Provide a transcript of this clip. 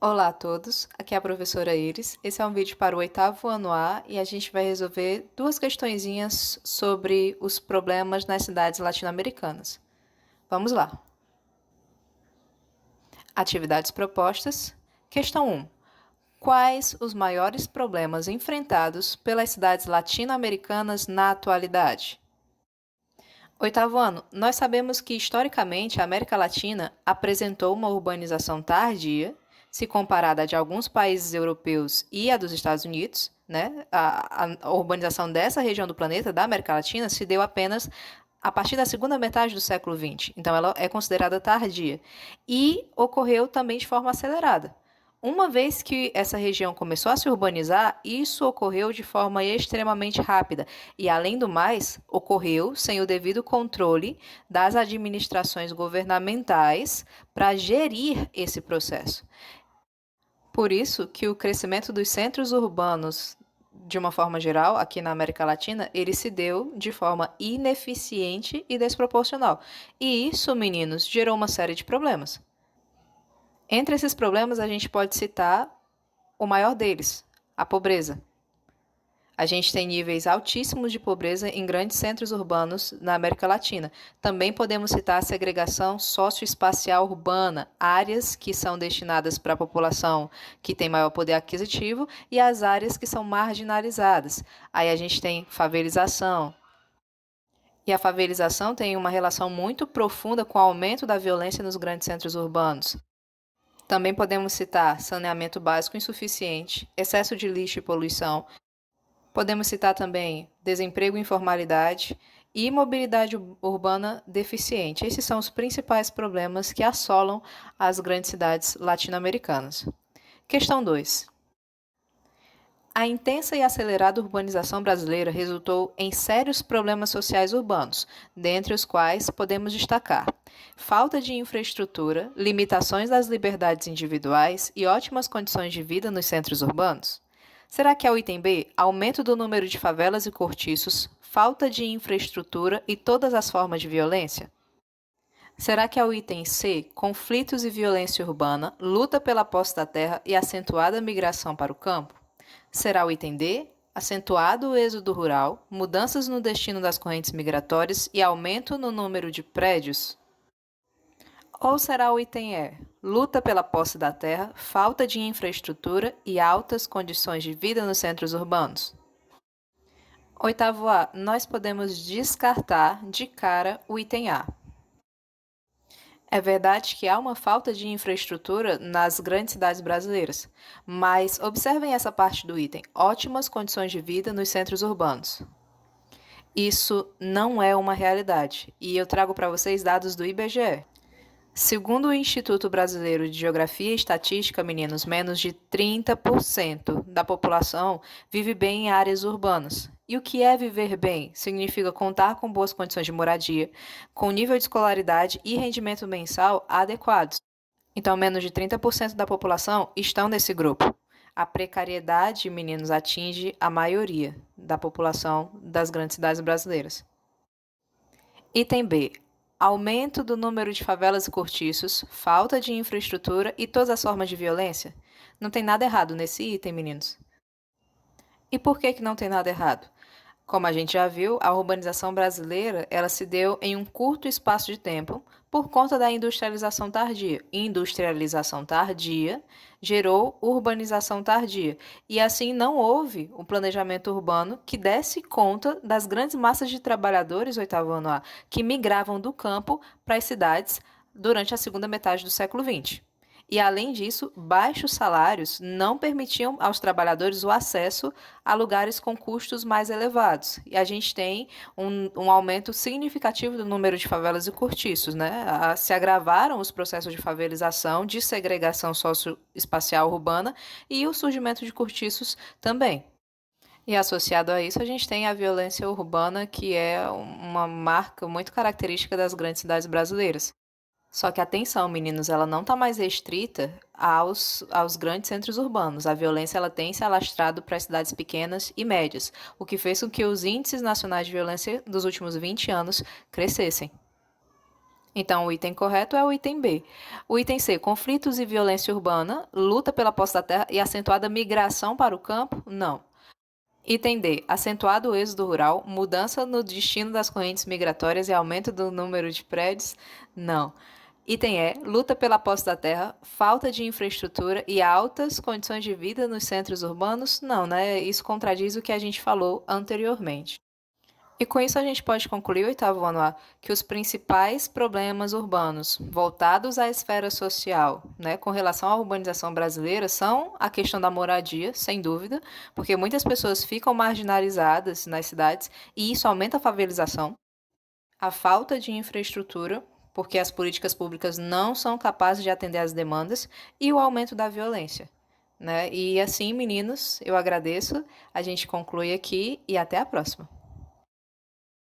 Olá a todos, aqui é a professora Iris. Esse é um vídeo para o oitavo ano A e a gente vai resolver duas questõezinhas sobre os problemas nas cidades latino-americanas. Vamos lá. Atividades propostas. Questão 1. Quais os maiores problemas enfrentados pelas cidades latino-americanas na atualidade? Oitavo ano, nós sabemos que historicamente a América Latina apresentou uma urbanização tardia, se comparada a de alguns países europeus e a dos Estados Unidos, né? A urbanização dessa região do planeta, da América Latina, se deu apenas a partir da segunda metade do século XX. Então ela é considerada tardia. E ocorreu também de forma acelerada. Uma vez que essa região começou a se urbanizar, isso ocorreu de forma extremamente rápida e, além do mais, ocorreu sem o devido controle das administrações governamentais para gerir esse processo. Por isso que o crescimento dos centros urbanos, de uma forma geral, aqui na América Latina, ele se deu de forma ineficiente e desproporcional. E isso, meninos, gerou uma série de problemas. Entre esses problemas, a gente pode citar o maior deles, a pobreza. A gente tem níveis altíssimos de pobreza em grandes centros urbanos na América Latina. Também podemos citar a segregação socioespacial urbana, áreas que são destinadas para a população que tem maior poder aquisitivo e as áreas que são marginalizadas. Aí a gente tem favelização. E a favelização tem uma relação muito profunda com o aumento da violência nos grandes centros urbanos. Também podemos citar saneamento básico insuficiente, excesso de lixo e poluição. Podemos citar também desemprego e informalidade e mobilidade urbana deficiente. Esses são os principais problemas que assolam as grandes cidades latino-americanas. Questão 2. A intensa e acelerada urbanização brasileira resultou em sérios problemas sociais urbanos, dentre os quais podemos destacar falta de infraestrutura, limitações das liberdades individuais e ótimas condições de vida nos centros urbanos. Será que é o item B, aumento do número de favelas e cortiços, falta de infraestrutura e todas as formas de violência? Será que é o item C, conflitos e violência urbana, luta pela posse da terra e acentuada migração para o campo? Será o item D, acentuado o êxodo rural, mudanças no destino das correntes migratórias e aumento no número de prédios? Ou será o item E, luta pela posse da terra, falta de infraestrutura e altas condições de vida nos centros urbanos? Oitavo A, nós podemos descartar de cara o item A. É verdade que há uma falta de infraestrutura nas grandes cidades brasileiras, mas observem essa parte do item: ótimas condições de vida nos centros urbanos. Isso não é uma realidade, e eu trago para vocês dados do IBGE. Segundo o Instituto Brasileiro de Geografia e Estatística, meninos, menos de 30% da população vive bem em áreas urbanas. E o que é viver bem? Significa contar com boas condições de moradia, com nível de escolaridade e rendimento mensal adequados. Então, menos de 30% da população estão nesse grupo. A precariedade, meninos, atinge a maioria da população das grandes cidades brasileiras. Item B. Aumento do número de favelas e cortiços, falta de infraestrutura e todas as formas de violência? Não tem nada errado nesse item, meninos. E por que não tem nada errado? Como a gente já viu, a urbanização brasileira ela se deu em um curto espaço de tempo por conta da industrialização tardia. Industrialização tardia gerou urbanização tardia. E assim não houve um planejamento urbano que desse conta das grandes massas de trabalhadores, oitavo ano A, que migravam do campo para as cidades durante a segunda metade do século XX. E, além disso, baixos salários não permitiam aos trabalhadores o acesso a lugares com custos mais elevados. E a gente tem um aumento significativo do número de favelas e cortiços, né? Se agravaram os processos de favelização, de segregação socioespacial urbana e o surgimento de cortiços também. E associado a isso, a gente tem a violência urbana, que é uma marca muito característica das grandes cidades brasileiras. Só que atenção, meninos, ela não está mais restrita aos grandes centros urbanos. A violência ela tem se alastrado para as cidades pequenas e médias, o que fez com que os índices nacionais de violência dos últimos 20 anos crescessem. Então, o item correto é o item B. O item C, conflitos e violência urbana, luta pela posse da terra e acentuada migração para o campo? Não. Item D, acentuado êxodo rural, mudança no destino das correntes migratórias e aumento do número de prédios? Não. Item E, luta pela posse da terra, falta de infraestrutura e altas condições de vida nos centros urbanos? Não, né? Isso contradiz o que a gente falou anteriormente. E com isso a gente pode concluir, o oitavo ano A, que os principais problemas urbanos voltados à esfera social, né, com relação à urbanização brasileira, são a questão da moradia, sem dúvida, porque muitas pessoas ficam marginalizadas nas cidades e isso aumenta a favelização, a falta de infraestrutura, porque as políticas públicas não são capazes de atender às demandas, e o aumento da violência. Né? E assim, meninos, eu agradeço, a gente conclui aqui e até a próxima.